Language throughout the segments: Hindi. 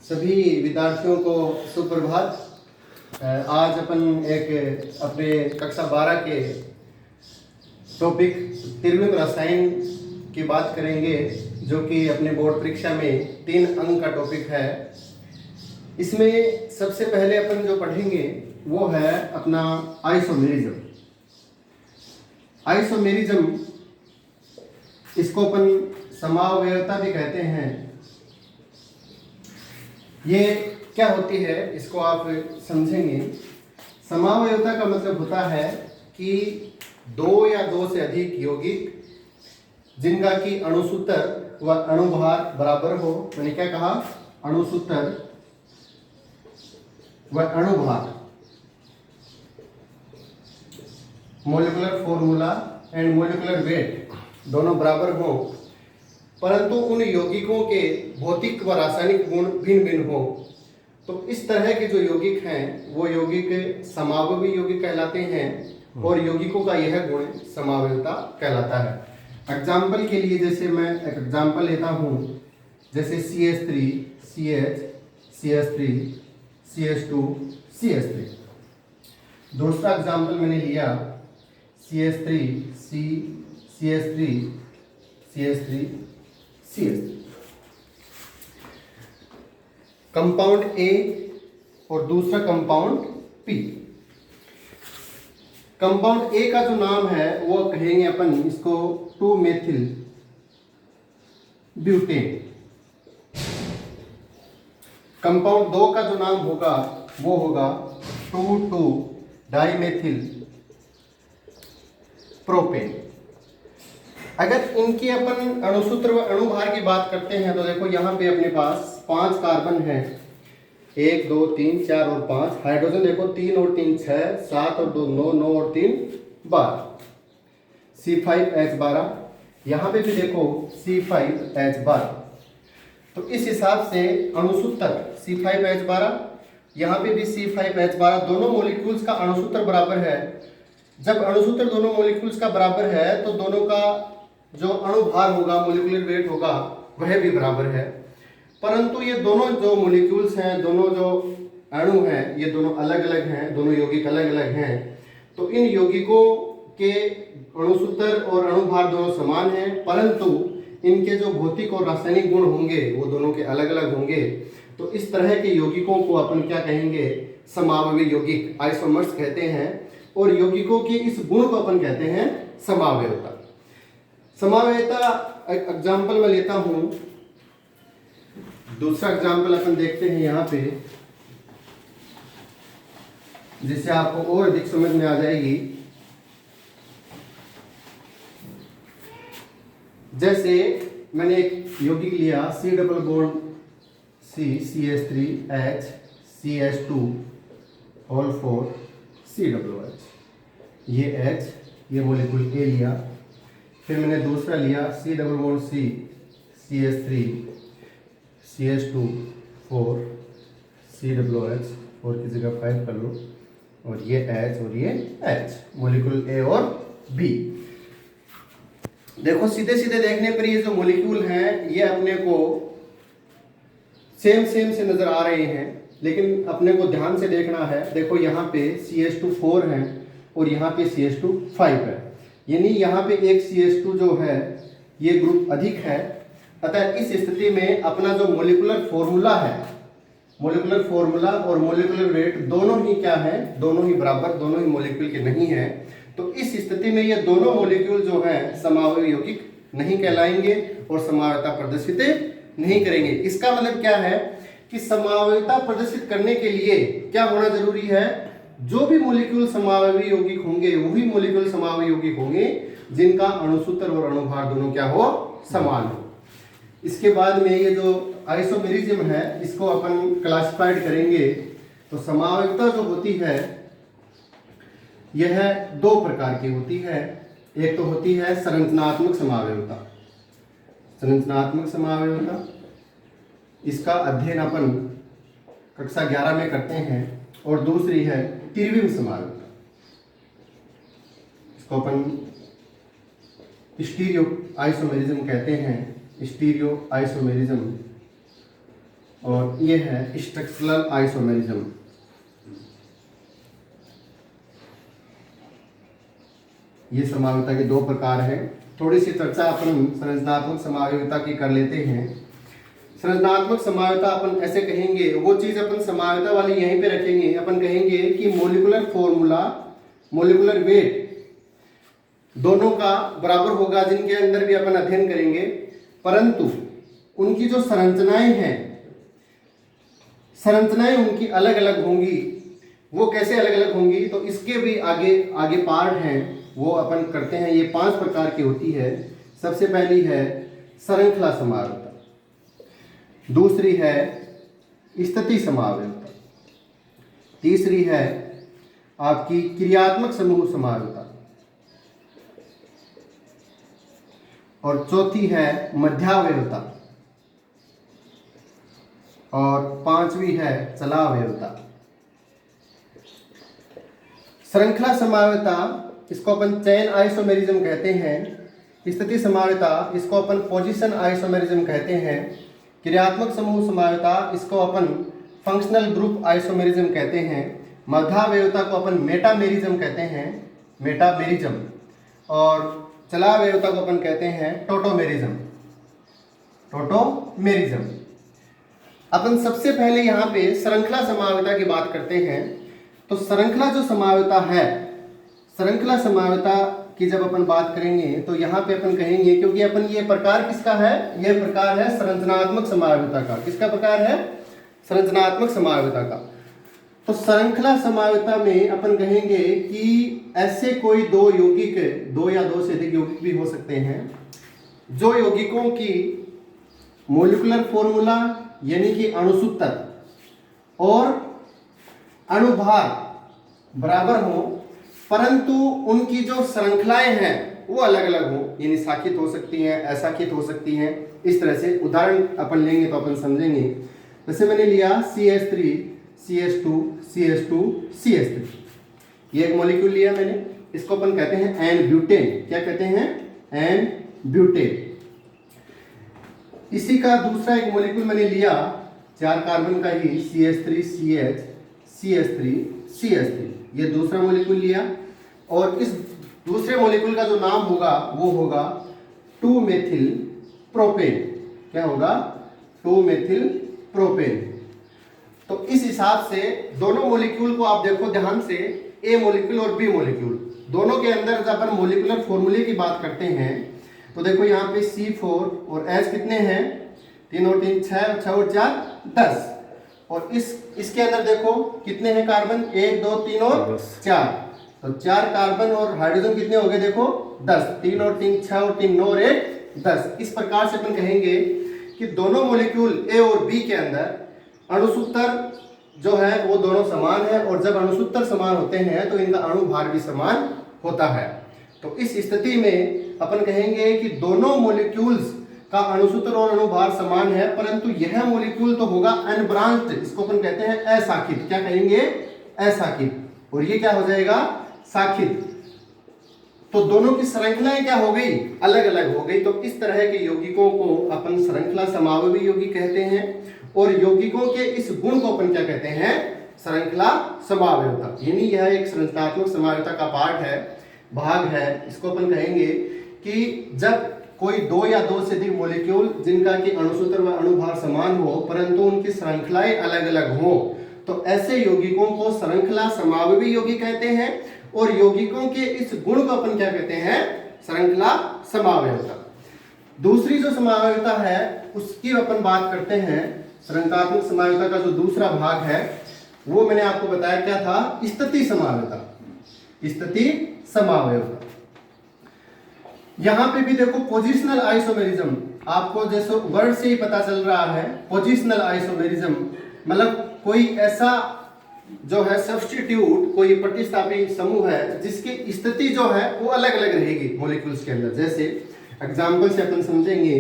सभी विद्यार्थियों को सुप्रभात। आज अपन एक अपने कक्षा 12 के टॉपिक त्रिविम रसायन की बात करेंगे, जो कि अपने बोर्ड परीक्षा में 3 अंक का टॉपिक है। इसमें सबसे पहले अपन जो पढ़ेंगे वो है अपना आइसोमेरिज्म। आइसोमेरिज्म, इसको अपन समावयवता भी कहते हैं। ये क्या होती है इसको आप समझेंगे। समावयवता का मतलब होता है कि 2 या 2 से अधिक यौगिक जिनका कि अणुसूत्र व अणुभार बराबर हो। मैंने क्या कहा? अणुसूत्र व अणुभार, molecular formula and molecular weight दोनों बराबर हो, परंतु उन यौगिकों के भौतिक व रासायनिक गुण भिन्न भिन्न हो। तो इस तरह के जो यौगिक हैं वो यौगिक समावयवी यौगिक कहलाते हैं, और यौगिकों का यह गुण समावयवता कहलाता है। एग्जाम्पल के लिए जैसे मैं एक एग्जाम्पल लेता हूँ, जैसे CH3 CH, CH3 CH2 CH3। दूसरा एग्जाम्पल मैंने लिया CH3 C CH3 CH3 CH3। Compound A और दूसरा कंपाउंड P। कंपाउंड A का जो नाम है वो कहेंगे अपन इसको 2-मेथिल ब्यूटेन। कंपाउंड 2 का जो नाम होगा वो होगा 2,2-डाइमेथिल प्रोपेन। अगर इनकी अपन अणुसूत्र व अणुभार की बात करते हैं तो देखो यहाँ पे अपने पास 5 कार्बन है, 1 2 3 4 और 5। हाइड्रोजन देखो 3 और 3 6, 7 और 2 9, 9 और 3 12, C5H12। यहाँ पे भी देखो C5H12। तो इस हिसाब से अणुसूत्र C5H12, यहाँ पे भी C5H12, दोनों मॉलिक्यूल्स का अणुसूत्र बराबर है। जब अणुसूत्र दोनों मॉलिक्यूल्स का बराबर है तो दोनों का जो अणुभार होगा, मोलिकुलर वेट होगा, वह भी बराबर है। परंतु ये दोनों जो मॉलिक्यूल्स हैं, दोनों जो अणु हैं, ये दोनों अलग अलग हैं, दोनों यौगिक अलग अलग हैं। तो इन यौगिकों के अणुसूत्र और अणुभार दोनों समान हैं, परंतु इनके जो भौतिक और रासायनिक गुण होंगे वो दोनों के अलग अलग होंगे। तो इस तरह के यौगिकों को अपन क्या कहेंगे? समावयवी यौगिक, आइसोमर्स कहते हैं। और यौगिकों के इस गुण को अपन कहते हैं समावयवता। समावयवता एग्जाम्पल में लेता हूं। दूसरा एग्जाम्पल अपन देखते हैं यहाँ पे, जिससे आपको और अधिक समझ में आ जाएगी। जैसे मैंने एक यौगिक लिया C double bond C CH3H CH2 whole 4 COOH। ये H, ये मॉलिक्यूल A लिया। फिर मैंने दूसरा लिया C double bond C CH3 CH2 4 COOH, 4 की जगह 5 कर लो, और ये H और ये H, मॉलिक्यूल A और B। देखो सीधे सीधे देखने पर ये जो मॉलिक्यूल हैं ये अपने को सेम से नजर आ रहे हैं, लेकिन अपने को ध्यान से देखना है। देखो यहाँ पे CH2 4 है और यहाँ पे CH2 5 है, यानी यहाँ पे एक CH2 जो है ये ग्रुप अधिक है। अतः इस स्थिति में अपना जो मोलिकुलर फॉर्मूला है, मोलिकुलर फॉर्मूला और मोलिकुलर वेट दोनों ही क्या है? दोनों ही बराबर, दोनों ही मॉलिक्यूल के नहीं है। तो इस स्थिति में ये दोनों मॉलिक्यूल जो है समावयवी यौगिक नहीं कहलाएंगे और समावयवता प्रदर्शित नहीं करेंगे। इसका मतलब क्या है कि समावयवता प्रदर्शित करने के लिए क्या होना जरूरी है? जो भी मॉलिक्यूल समावयवी यौगिक होंगे वही मॉलिक्यूल समावयवी यौगिक होंगे जिनका अणुसूत्र और अणुभार दोनों क्या हो? समान हो। इसके बाद में ये जो आइसोमेरिज्म है इसको अपन क्लासिफाइड करेंगे। तो समावयवता जो होती है यह 2 प्रकार की होती है। एक तो होती है संरचनात्मक समावयवता। संरचनात्मक समावयवता, इसका अध्ययन अपन कक्षा 11 में करते हैं। और दूसरी है त्रिविम समावयवता, इसको अपन स्टीरियो आइसोमेरिज्म कहते हैं। स्टीरियो आइसोमेरिज्म और ये है स्ट्रक्चरल आइसोमेरिज्म। ये समावयवता के दो प्रकार हैं। थोड़ी सी चर्चा अपन संरचनात्मक समावयवता की कर लेते हैं। संरचनात्मक समावयवता अपन ऐसे कहेंगे, वो चीज अपन समावयवता वाली यहीं पे रखेंगे। अपन कहेंगे कि मोलिकुलर फॉर्मूला, मोलिकुलर वेट दोनों का बराबर होगा, जिनके अंदर भी अपन अध्ययन करेंगे, परंतु उनकी जो संरचनाएं हैं, संरचनाएं उनकी अलग अलग होंगी। वो कैसे अलग अलग होंगी, तो इसके भी आगे आगे पार्ट हैं, वो अपन करते हैं। ये 5 प्रकार की होती है। सबसे पहली है श्रृंखला समावयवता, दूसरी है स्थिति समावयवता, तीसरी है आपकी क्रियात्मक समूह समावयवता, और चौथी है मध्यावयवता, और 5वीं है चलावयवता। श्रृंखला समावयवता इसको अपन चेन आइसोमेरिज्म कहते हैं। स्थिति समावयवता इसको अपन पोजीशन आइसोमेरिज्म कहते हैं। क्रियात्मक समूह समावयवता इसको अपन फंक्शनल ग्रुप आइसोमेरिज्म कहते हैं। मध्यावयवता को अपन मेटामेरिज्म कहते हैं, मेटामेरिज्म, और चलावयवता को अपन कहते हैं टोटोमेरिज्म, टोटोमेरिज्म। अपन सबसे पहले यहाँ पे श्रृंखला समावयवता की बात करते हैं। तो श्रृंखला जो समावयवता है, श्रृंखला समावयवता की जब अपन बात करेंगे तो यहाँ पे अपन कहेंगे, क्योंकि अपन ये प्रकार किसका है, यह प्रकार है संरचनात्मक समावयवता का। किसका प्रकार है, संरचनात्मक समावयवता का। तो श्रृंखला समावयवता में अपन कहेंगे कि ऐसे कोई दो यौगिक, दो या दो से अधिक यौगिक भी हो सकते हैं, जो यौगिकों की मोलिकुलर फॉर्मूला यानी कि अणुसूत्र और अणुभार बराबर हो, परंतु उनकी जो श्रृंखलाएं हैं वो अलग अलग हो, यानी शाखित हो सकती हैं, अशाखित हो सकती हैं। इस तरह से उदाहरण अपन लेंगे तो अपन समझेंगे। जैसे मैंने लिया CH3 CH2 CH2 CH3, ये एक मॉलिक्यूल लिया मैंने, इसको अपन कहते हैं एन ब्यूटेन। क्या कहते हैं, एन ब्यूटेन। इसी का दूसरा एक मॉलिक्यूल मैंने लिया 4 कार्बन का ही, CH3 CH CH3 CH3, ये दूसरा मॉलिक्यूल लिया, और इस दूसरे मॉलिक्यूल का जो नाम होगा वो होगा 2-मेथिल प्रोपेन। क्या होगा, 2-मेथिल प्रोपेन। तो इस हिसाब से दोनों मॉलिक्यूल को आप देखो ध्यान से, ए मॉलिक्यूल और बी मॉलिक्यूल, दोनों के अंदर जब अपन मॉलिक्यूलर फॉर्मूले की बात करते हैं तो देखो यहाँ पे C4 और H कितने हैं, 3 और 3 6, और 6 और 4 10, और इसके अंदर देखो कितने हैं कार्बन, 1 2 3 और 4, तो 4 कार्बन और हाइड्रोजन कितने हो गए देखो 10, 3 और 3 6 और 3 9 और 1 10। इस प्रकार से अपन कहेंगे कि दोनों मॉलिक्यूल ए और बी के अंदर अणुसूत्र जो है वो दोनों समान है, और जब अणुसूत्र समान होते हैं तो इनका अणुभार भी समान होता है। तो इस स्थिति में अपन कहेंगे कि दोनों मॉलिक्यूल्स का अणुसूत्र और अणुभार समान है, परंतु यह मॉलिक्यूल तो होगा अनब्रांच्ड, इसको अपन कहते हैं अशाखित। क्या कहेंगे, अशाखित, और ये क्या हो जाएगा, शाखित। तो दोनों की श्रृंखलाएं क्या हो गई, अलग अलग हो गई। तो इस तरह के यौगिकों को अपन श्रृंखला समावयवी यौगिक कहते हैं, और यौगिकों के इस गुण को अपन क्या कहते हैं, श्रृंखला समावयवता। यानी यह एक संरचनात्मक समावयवता का पार्ट है, भाग है। इसको अपन कहेंगे कि जब कोई 2 या 2 से अधिक मॉलिक्यूल जिनका कि अणुसूत्र व अणुभार समान हो, परंतु उनकी श्रृंखलाएं अलग अलग हो, तो ऐसे यौगिकों को श्रृंखला समावयवी यौगिक कहते हैं, और यौगिकों के इस गुण को अपन क्या कहते हैं, श्रृंखला समावयवता। दूसरी जो समावयवता है उसकी अपन बात करते हैं। श्रृंखलात्मक समावयवता का जो दूसरा भाग है वो मैंने आपको बताया क्या था, स्थिति समावयवता। स्थिति समावयवता, यहां पे भी देखो पोजिशनल आइसोमेरिज्म, आपको जैसे वर्ड से ही पता चल रहा है, पोजिशनल आइसोमेरिज्म मतलब कोई ऐसा जो है सब्स्टिट्यूट, कोई प्रतिस्थापी समूह है जिसकी स्थिति जो है वो अलग अलग रहेगी मॉलिक्यूल्स के अंदर। जैसे एग्जांपल से अपन समझेंगे,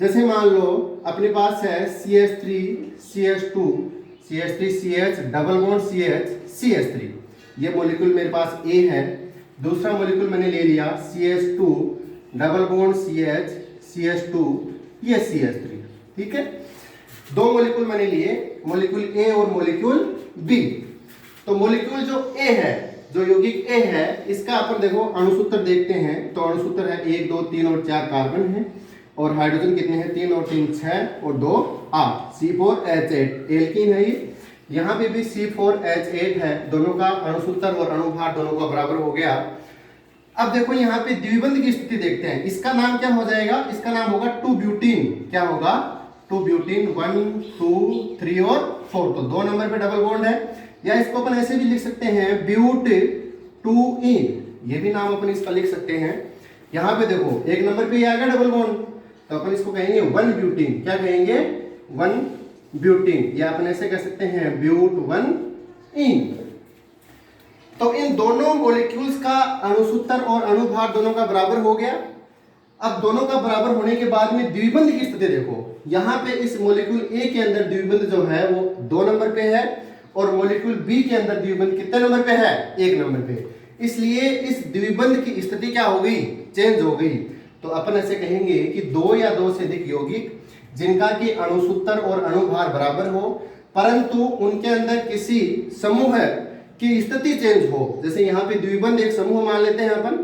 जैसे मान लो अपने पास है CH3 CH2 CH3 CH double bond CH CH3, ये मॉलिक्यूल मेरे पास A है। दूसरा मॉलिक्यूल मैंने ले लिया CH2 double bond CH CH2, ये CH3, ठीक है। दो मॉलिक्यूल मैंने लिए, मॉलिक्यूल ए और मॉलिक्यूल बी। तो मॉलिक्यूल जो ए है, जो यौगिक ए है, इसका अपन देखो अणुसूत्र देखते हैं। तो अणुसूत्र है 1 2 3 और 4 कार्बन है, और हाइड्रोजन कितने हैं, 3 और 3 6 और 2 8, C4H8 एल्कीन है ये। यहाँ पे भी C4H8 है, दोनों का अणुसूत्र और अणुभार दोनों का बराबर हो गया। अब देखो यहाँ पे द्विबंध की स्थिति देखते हैं, इसका नाम क्या हो जाएगा, इसका नाम होगा 2 ब्यूटीन। क्या होगा, 2 ब्यूटीन, 1 2 3 और 4। तो 2 नंबर पे डबल बॉन्ड है, या इसको अपन ऐसे भी लिख सकते हैं ब्यूट 2 इन, ये भी नाम अपन इसका लिख सकते हैं। यहाँ पे देखो 1 नंबर पे आएगा डबल बॉन्ड, तो अपन इसको कहेंगे 1 ब्यूटीन। क्या कहेंगे, 1 ब्यूटीन, या अपन ऐसे कह सकते हैं ब्यूट 1 इन। तो इन दोनों मॉलिक्यूल्स का अणुसूत्र और अणुभार दोनों का बराबर हो गया। अब दोनों का बराबर होने के बाद में द्विबंध की स्थिति देखो, यहाँ पे इस मॉलिक्यूल ए के अंदर द्विबंध जो है वो 2 नंबर पे है, और मॉलिक्यूल बी के अंदर द्विबंध कितने नंबर पे है, 1 नंबर पे। इसलिए इस द्विबंध की स्थिति क्या हो गई, चेंज हो गई। तो अपन ऐसे कहेंगे कि 2 या 2 से अधिक यौगिक जिनका कि अणुसूत्र और अणुभार बराबर हो, परंतु उनके अंदर किसी समूह की स्थिति चेंज हो। जैसे यहाँ पे द्विबंध एक समूह मान लेते हैं अपन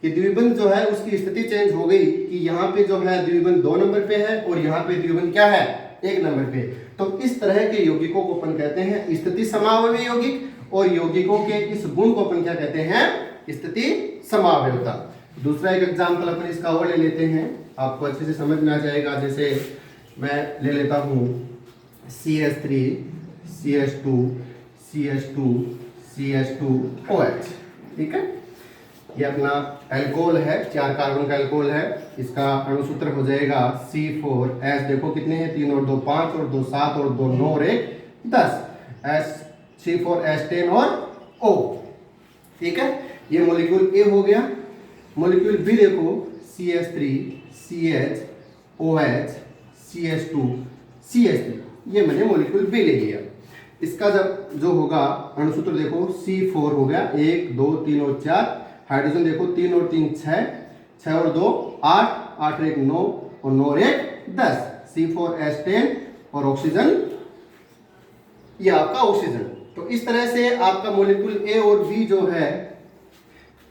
कि द्विबंध जो है उसकी स्थिति चेंज हो गई, कि यहाँ पे जो है द्विबंध 2 नंबर पे है और यहाँ पे द्विबंध क्या है, 1 नंबर पे। तो इस तरह के यौगिकों को अपन कहते हैं स्थिति समावयवी यौगिक, और यौगिकों के इस गुण को अपन क्या कहते हैं, स्थिति समावयवता। दूसरा एक एग्जाम्पल अपन इसका और ले लेते हैं, आपको अच्छे से समझ में आ जाएगा। जैसे मैं ले लेता हूँ CH3 CH2 CH2 CH2OH, ठीक है। ये अपना अल्कोहल है, 4 कार्बन का अल्कोहल है। इसका अणुसूत्र हो जाएगा C4H, देखो कितने हैं, 3 और 2 5 और 2 7 और 2 9 और 1 10, C4H10 और O, ठीक है। ये मॉलिक्यूल ए हो गया। मॉलिक्यूल बी देखो CH3 CHOH CH2 CH3, ये मैंने मॉलिक्यूल बी ले लिया। इसका जब जो होगा अणुसूत्र देखो C4 हो गया, 1 2 3 और 4, हाइड्रोजन देखो 3 और 3 6, 6 और 2 8, 8 और 1 9 और 9 और 1 10, C4H10 और ऑक्सीजन, ये आपका ऑक्सीजन। तो इस तरह से आपका मॉलिक्यूल ए और बी जो है,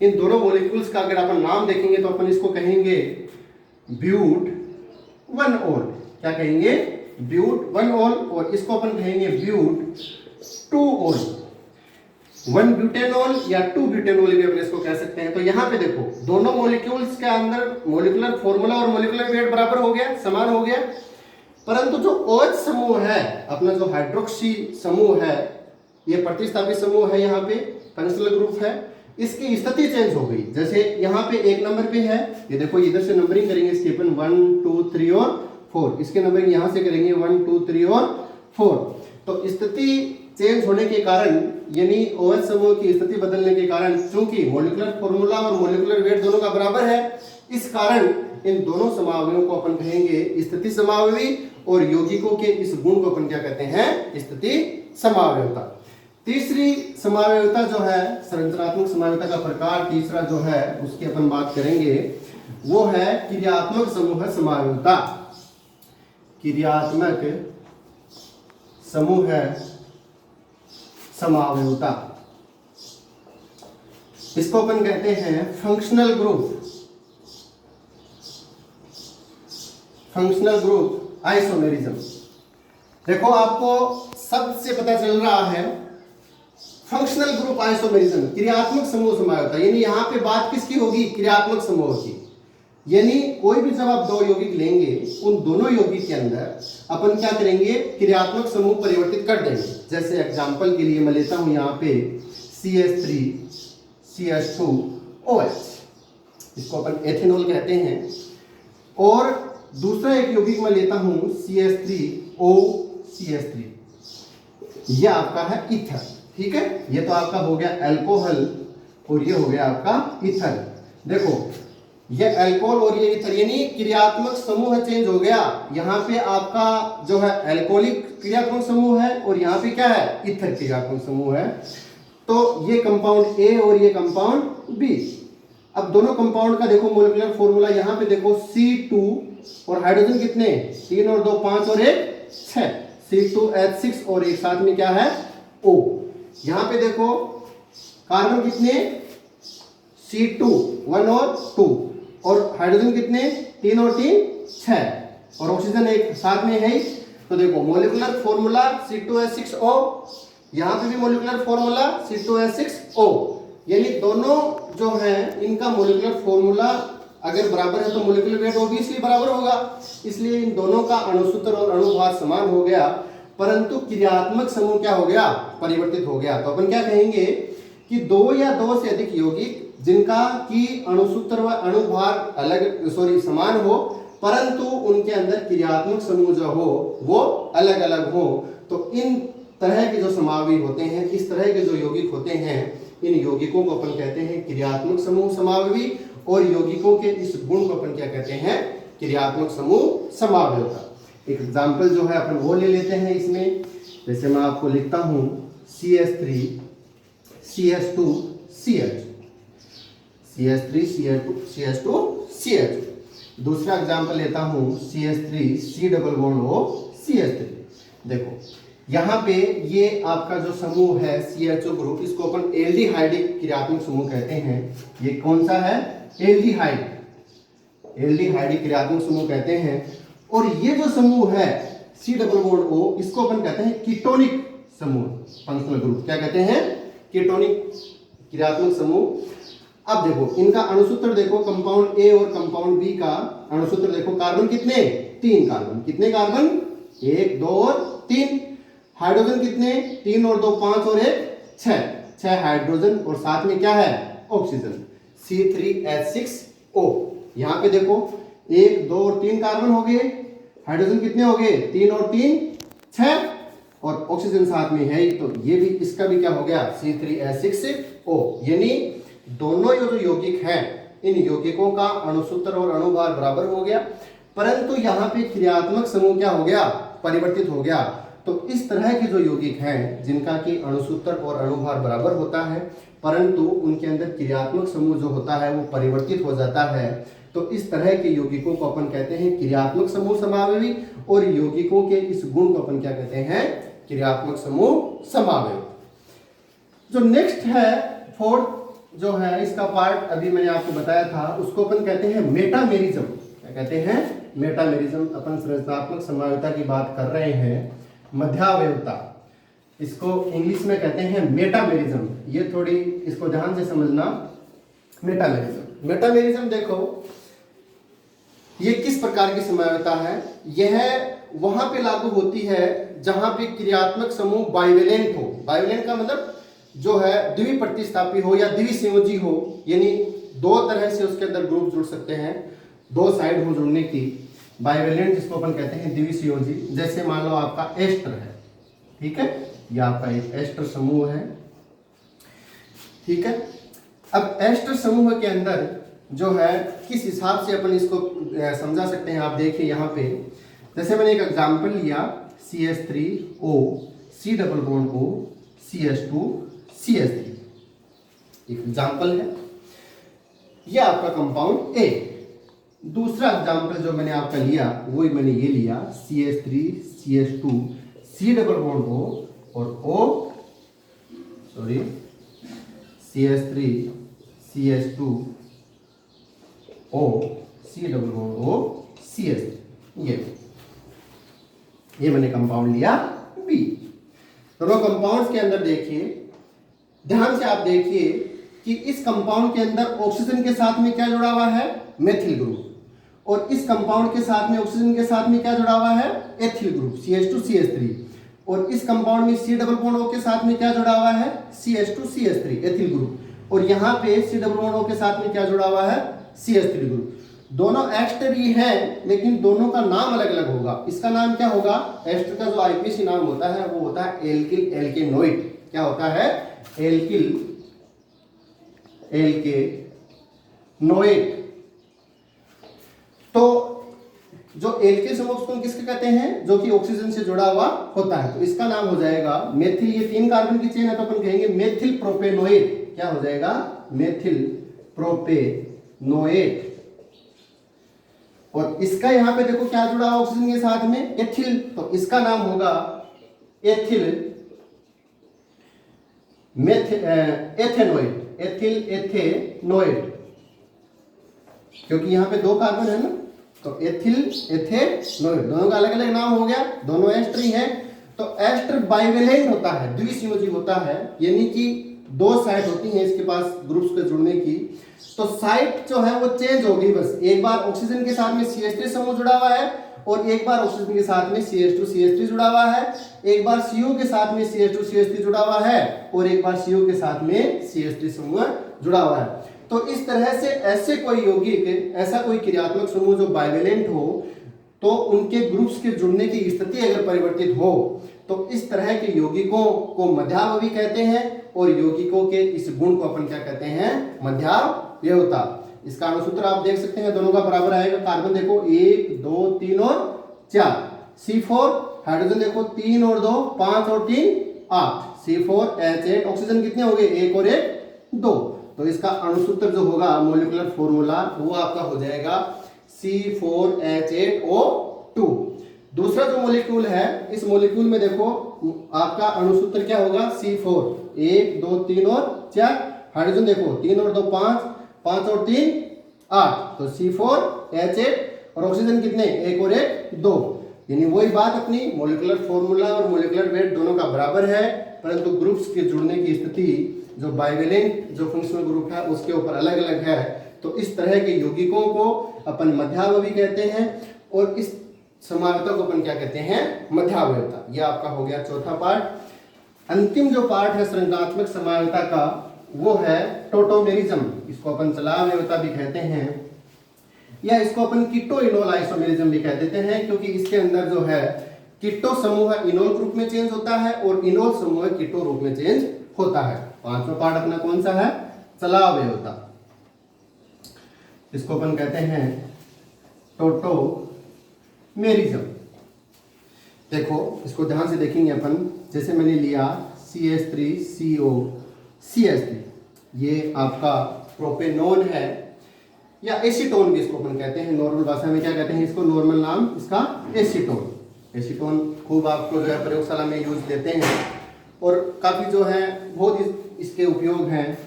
इन दोनों मॉलिक्यूल्स का अगर अपन नाम देखेंगे तो अपन इसको कहेंगे ब्यूट 1 ऑल। क्या कहेंगे, ब्यूट 1 ऑल, और इसको अपन कहेंगे ब्यूट 2 ऑल, 1 ब्यूटेनॉल या 2 ब्यूटेनॉल भी अपन इसको कह सकते हैं। तो यहाँ पे देखो दोनों मॉलिक्यूल्स के अंदर मॉलिक्यूलर फॉर्मूला और मॉलिक्यूलर वेट बराबर हो गया, समान हो गया, परंतु जो OH समूह है, अपना जो हाइड्रोक्सी समूह है, ये प्रतिस्थापित समूह है, यहाँ पे फंक्शनल ग्रुप है, इसकी स्थिति चेंज हो गई। जैसे यहाँ पे 1 नंबर पे है, ये देखो इधर से नंबरिंग करेंगे इसके अपन 1 2 3 और 4, इसके नंबरिंग यहाँ से करेंगे 1 2 3 और 4। तो स्थिति चेंज होने के कारण, यानी OH समूह की स्थिति बदलने के कारण, चूंकि मॉलिक्यूलर फॉर्मूला और मॉलिक्यूलर वेट दोनों का बराबर है, इस कारण इन दोनों समावयवों को अपन कहेंगे स्थिति समावयवी, और यौगिकों के इस गुण को अपन क्या कहते हैं, स्थिति समावयवता। तीसरी समावयवता जो है, संरचनात्मक समावयवता का प्रकार तीसरा जो है, उसकी अपन बात करेंगे, वो है क्रियात्मक समूह समावयवता। क्रियात्मक समूह समावयवता, इसको अपन कहते हैं functional group, functional group isomerism. देखो आपको सबसे पता चल रहा है फंक्शनल ग्रुप आइसोमेरिज्म, क्रियात्मक समूह समावयवता, यानी यहाँ पे बात किसकी होगी, क्रियात्मक समूह की। यानी कोई भी जब आप 2 यौगिक लेंगे, उन दोनों यौगिक के अंदर अपन क्या करेंगे, क्रियात्मक समूह परिवर्तित कर देंगे। जैसे एग्जांपल के लिए मैं लेता हूं यहाँ पे CH3 CH2OH, इसको अपन एथेनॉल कहते हैं, और दूसरा एक यौगिक मैं लेता हूं CH3O CH3, यह आपका है ईथर, ठीक है। ये तो आपका हो गया अल्कोहल, और ये हो गया आपका ईथर। देखो ये अल्कोहल और ये ईथर, यानी क्रियात्मक समूह चेंज हो गया। यहाँ पे आपका जो है अल्कोहलिक क्रियात्मक समूह है, और यहाँ पे क्या है, ईथर क्रियात्मक समूह है। तो ये कंपाउंड ए और ये कंपाउंड बी। अब दोनों कंपाउंड का देखो मॉलिक्यूलर फॉर्मूला, यहाँ पे देखो C2, और हाइड्रोजन कितने, 3 और 2 5 और 1 6, C2H6 और एक साथ में क्या है O। यहां पे देखो कार्बन कितने, C2 1 और 2, और हाइड्रोजन कितने 3 और 3 6, और ऑक्सीजन एक साथ में है। तो देखो मॉलिक्यूलर फॉर्मूला C2H6O, यहां पे भी मॉलिक्यूलर फॉर्मूला C2H6O, यानी दोनों जो हैं इनका मॉलिक्यूलर फॉर्मूला अगर बराबर है तो मॉलिक्यूलर वेट ऑब्वियसली बराबर होगा, इसलिए इन दोनों का अणुसूत्र और अणुभार समान हो गया, परंतु क्रियात्मक समूह क्या हो गया, परिवर्तित हो गया। तो अपन क्या कहेंगे कि दो या दो से अधिक यौगिक जिनका की अणुसूत्र व अणुभार अलग समान हो, परंतु उनके अंदर क्रियात्मक समूह जो हो वो अलग अलग हो, तो इन तरह के जो समावयवी होते हैं, इस तरह के जो यौगिक होते हैं, इन यौगिकों को अपन कहते हैं क्रियात्मक समूह समावयवी, और यौगिकों के इस गुण को अपन क्या कहते हैं, क्रियात्मक समूह समावयवता। एक एग्जांपल जो है अपन वो ले लेते हैं इसमें, जैसे मैं आपको लिखता हूं CH3 CH2 CH, CH3 CH2 CH। दूसरा एग्जांपल लेता हूं CH3 C double bond O CH3। देखो यहाँ पे ये आपका जो समूह है CHO ग्रुप, इसको अपन एल्डिहाइडिक क्रियात्मक समूह कहते हैं। ये कौन सा है, एल्डिहाइड, एल्डिहाइडिक क्रियात्मक समूह कहते हैं। और ये जो समूह है C डबल बॉन्ड O, इसको अपन कहते हैं कीटोनिक समूह, फंक्शनल ग्रुप। क्या कहते हैं, कीटोनिक क्रियात्मक समूह। अब देखो इनका अणुसूत्र देखो, कंपाउंड A और कंपाउंड B का अणुसूत्र देखो, कार्बन कितने 3 कार्बन, कितने कार्बन 1 2 और 3, हाइड्रोजन कितने 3 और 2 5 और 1 6 हाइड्रोजन, और साथ में क्या है ऑक्सीजन C3H6O। यहाँ पे देखो 1 2 और 3 कार्बन हो गए, हाइड्रोजन कितने हो गए 3 और 3 6, और ऑक्सीजन साथ में है, तो ये भी इसका भी क्या हो गया C3H6O। यानी दोनों ये जो यौगिक हैं, इन यौगिकों का अणुसूत्र और अणुभार बराबर हो गया, परंतु यहाँ पे क्रियात्मक समूह क्या हो गया, परिवर्तित हो गया। तो इस तरह के जो यौगिक हैं जिनका कि अणुसूत्र और अणुभार बराबर होता है, परंतु उनके अंदर क्रियात्मक समूह जो होता है वो परिवर्तित हो जाता है, तो इस तरह के यौगिकों को अपन कहते हैं क्रियात्मक समूह समावयवी, और यौगिकों के इस गुण को अपन क्या कहते हैं, क्रियात्मक समूह समावयवी। जो नेक्स्ट है फोर्थ जो है इसका पार्ट अभी मैंने आपको बताया था, उसको अपन कहते हैं मेटामेरिज्म। क्या कहते हैं, मेटामेरिज्म। अपन संरचनात्मक समावयवता की बात कर रहे हैं, मध्यावयवता, इसको इंग्लिश में कहते हैं मेटामेरिज्म। ये थोड़ी इसको ध्यान से समझना, मेटामेरिज्म। मेटामेरिज्म देखो ये किस प्रकार की समावयवता है, यह वहां पे लागू होती है जहां पे क्रियात्मक समूह बाइवेलेंट हो। बाइवेलेंट का मतलब जो है द्विप्रतिस्थापी हो या द्विसंयोजी हो, यानी दो तरह से उसके अंदर ग्रुप जुड़ सकते हैं, दो साइड हो जुड़ने की, बाइवेलेंट जिसको अपन कहते हैं द्विसंयोजी। जैसे मान लो आपका एस्टर है, ठीक है, यह आपका एक एस्टर समूह है, ठीक है। अब एस्टर समूह के अंदर जो है किस हिसाब से अपन इसको समझा सकते हैं, आप देखिए यहाँ पे, जैसे मैंने एक एग्जांपल लिया CH3O C double bond O CH2 CH3, एक एग्जांपल है, यह आपका कंपाउंड A। दूसरा एग्जांपल जो मैंने आपका लिया वही मैंने ये लिया CH3 CH2 C double bond O और CH3 CH2 O C double bond O CH3, ये मैंने कंपाउंड लिया B। दोनों कंपाउंड्स के अंदर देखिए, ध्यान से आप देखिए कि इस कंपाउंड के अंदर ऑक्सीजन के साथ में क्या जुड़ा हुआ है, मेथिल ग्रुप, और इस कंपाउंड के साथ में ऑक्सीजन के साथ में क्या जुड़ा हुआ है, एथिल ग्रुप CH2 CH3, और इस कंपाउंड में C डबल बॉन्ड O के साथ में क्या जुड़ा हुआ है, CH2 CH3 एथिल ग्रुप, और यहाँ पे C डबल बॉन्ड O के साथ में क्या जुड़ा हुआ है, CH3 ग्रुप। दोनों एस्टर ही हैं, लेकिन दोनों का नाम अलग अलग होगा। इसका नाम क्या होगा, एस्टर का जो आईपीसी नाम होता है वो होता है एल्किल एल्केनोइड। क्या होता है, एल्किल एल्केनोइड। तो जो एल्किल समूह उसको किसके कहते हैं, जो कि ऑक्सीजन से जुड़ा हुआ होता है, तो इसका नाम हो जाएगा मेथिल। ये 3 कार्बन की चेन है तो अपन कहेंगे मेथिल प्रोपेनोइड। क्या हो जाएगा, मेथिल प्रोपेनोइड। और इसका यहाँ पे देखो क्या जुड़ा हुआ ऑक्सीजन के साथ में, एथिल, तो इसका नाम होगा एथिल एथेनोइड, एथिल एथेनोइड, क्योंकि यहाँ पे 2 कार्बन है ना, तो एथिल एथेनोइड, दोनों का अलग अलग नाम हो गया, दोनों एस्टर ही है। तो एस्टर बाइवेलेंट होता है, द्विसंयोजी होता है, यानी कि 2 साइट होती हैं इसके पास ग्रुप्स के जुड़ने की। तो साइट जो है वो चेंज हो गई, बस एक बार ऑक्सीजन के साथ में CH3 समूह जुड़ा हुआ है और एक बार ऑक्सीजन के साथ में CH2CH3 जुड़ा हुआ है, एक बार CO के साथ में CH2CH3 जुड़ा हुआ है और एक बार CO के साथ में CH3 समूह जुड़ा हुआ है। तो इस तरह से ऐसे कोई यौगिक, ऐसा कोई क्रियात्मक समूह जो बाइवेलेंट हो, तो उनके ग्रुप्स के जुड़ने की स्थिति अगर परिवर्तित हो तो इस तरह के यौगिकों को मध्यावयवी कहते हैं और यौगिकों के इस गुण को अपन क्या कहते हैं, मध्यावयवता। इसका अणुसूत्र आप देख सकते हैं, दोनों का बराबर आएगा। कार्बन देखो 1 2 3 और 4, C4, हाइड्रोजन देखो 3 और 2 5 और 3 8, C4H8, ऑक्सीजन कितने हो गए, 1 और 1 2। तो इसका अणुसूत्र जो होगा, मोलिकुलर फॉर्मूला, वो आपका हो जाएगा C4H8O2। दूसरा जो मॉलिक्यूल है, इस मॉलिक्यूल में देखो आपका अणुसूत्र क्या होगा, C4, 1 2 3 और 4, हाइड्रोजन देखो 3 और 2 5, 5 और 3 8, तो C4H8 और ऑक्सीजन कितने, 1 और 1 2। यानी वही बात, अपनी मॉलिकुलर फॉर्मूला और मॉलिकुलर वेट दोनों का बराबर है, परंतु ग्रुप्स के जुड़ने की स्थिति जो बाइवेलेंट जो फंक्शनल ग्रुप है उसके ऊपर अलग अलग है। तो इस तरह के यौगिकों को अपन मध्यावयवी कहते हैं और इस समावयवता को अपन क्या कहते हैं, मध्यावयवता। यह आपका हो गया चौथा पार्ट। अंतिम जो पार्ट है संरचनात्मक समावयवता का, वो है टोटोमेरिज्म। इसको अपन चलावयवता भी कहते हैं या इसको अपन कीटो इनोल आइसोमेरिज्म भी कह देते हैं, क्योंकि इसके अंदर जो है कीटो समूह इनोल ग्रुप में चेंज होता है और इनोल समूह कीटो रूप में चेंज होता है। पांचवा पार्ट अपना कौन सा है, चलावयवता। इसको अपन कहते हैं टोटोमेरिज्म। देखो इसको ध्यान से देखेंगे अपन, जैसे मैंने लिया CH3CO CH3, ये आपका प्रोपेनॉन है या एसीटोन भी इसको अपन कहते हैं, नॉर्मल भाषा में क्या कहते हैं इसको, नॉर्मल नाम इसका एसीटोन। एसीटोन खूब आपको जो है प्रयोगशाला में यूज देते हैं और काफी जो है बहुत इसके उपयोग हैं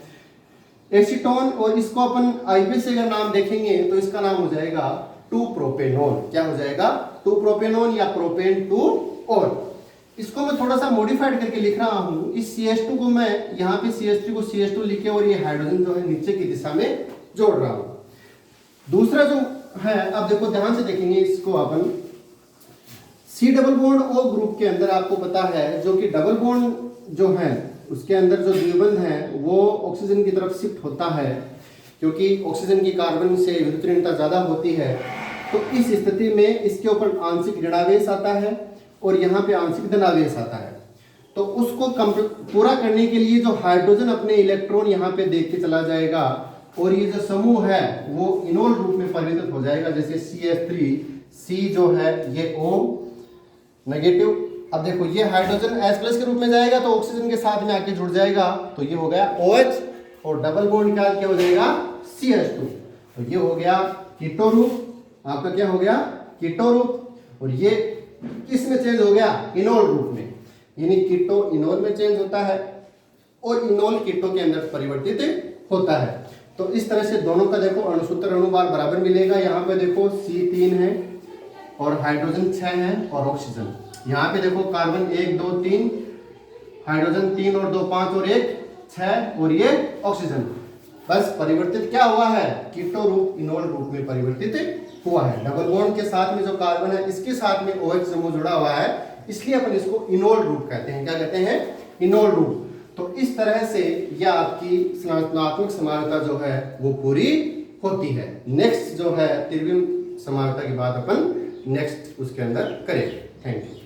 एसीटोन। और इसको अपन आईपीएस से अगर नाम देखेंगे तो इसका नाम हो जाएगा 2-प्रोपेनॉन। क्या हो जाएगा, 2-प्रोपेनॉन या प्रोपेन 2 ऑल। इसको मैं थोड़ा सा मॉडिफाइड करके लिख रहा हूं, इस CH2 को मैं यहाँ पे CH3 को CH2 लिख के और ये हाइड्रोजन जो है नीचे की दिशा में जोड़ रहा हूं। दूसरा जो है, अब देखो ध्यान से देखेंगे इसको अपन, C double bond O group के अंदर आपको पता है जो कि डबल बॉन्ड जो है उसके अंदर जो द्विबंध है वो ऑक्सीजन की तरफ शिफ्ट होता है, क्योंकि ऑक्सीजन की कार्बन से विद्युत ऋणता ज्यादा होती है। तो इस स्थिति में इसके ऊपर आंशिक ऋणावेश आता है और यहाँ पे आंशिक धनावेश आता है। तो उसको पूरा करने के लिए जो हाइड्रोजन अपने इलेक्ट्रॉन यहाँ पे देख के चला जाएगा और ये जो समूह है वो इनोल रूप में परिवर्तित हो जाएगा। जैसे CH3, C जो है ये O नेगेटिव, अब देखो ये हाइड्रोजन H+ के रूप में जाएगा तो ऑक्सीजन के साथ में आके जुड़ जाएगा, तो ये हो गया OH और डबल बॉन्ड क्या हो जाएगा CH2, तो ये हो गया कीटो रूप। आपका क्या हो गया, कीटो रूप। और ये किस में चेंज हो गया, इनोल रूप में, यानी कीटो इनोल में चेंज होता है और इनोल कीटो के अंदर परिवर्तित होता है। तो इस तरह से दोनों का देखो अणुसूत्र अणुभार बराबर मिलेगा। यहाँ पे देखो C3 है और हाइड्रोजन 6 है और ऑक्सीजन, यहाँ पे देखो कार्बन 1 2 3, हाइड्रोजन 3 और 2 5 और 1 6 और ये ऑक्सीजन। बस परिवर्तित क्या हुआ है, कीटो रूप इनोल रूप में परिवर्तित हुआ है। डबल बॉन्ड के साथ में जो कार्बन है इसके साथ में OH समूह जुड़ा हुआ है, इसलिए अपन इसको इनोल रूप कहते हैं। क्या कहते हैं, इनोल रूप। तो इस तरह से यह आपकी संरचनात्मक समानता जो है वो पूरी होती है। नेक्स्ट जो है त्रिविम समानता की बात अपन नेक्स्ट उसके अंदर करेंगे। Thank you.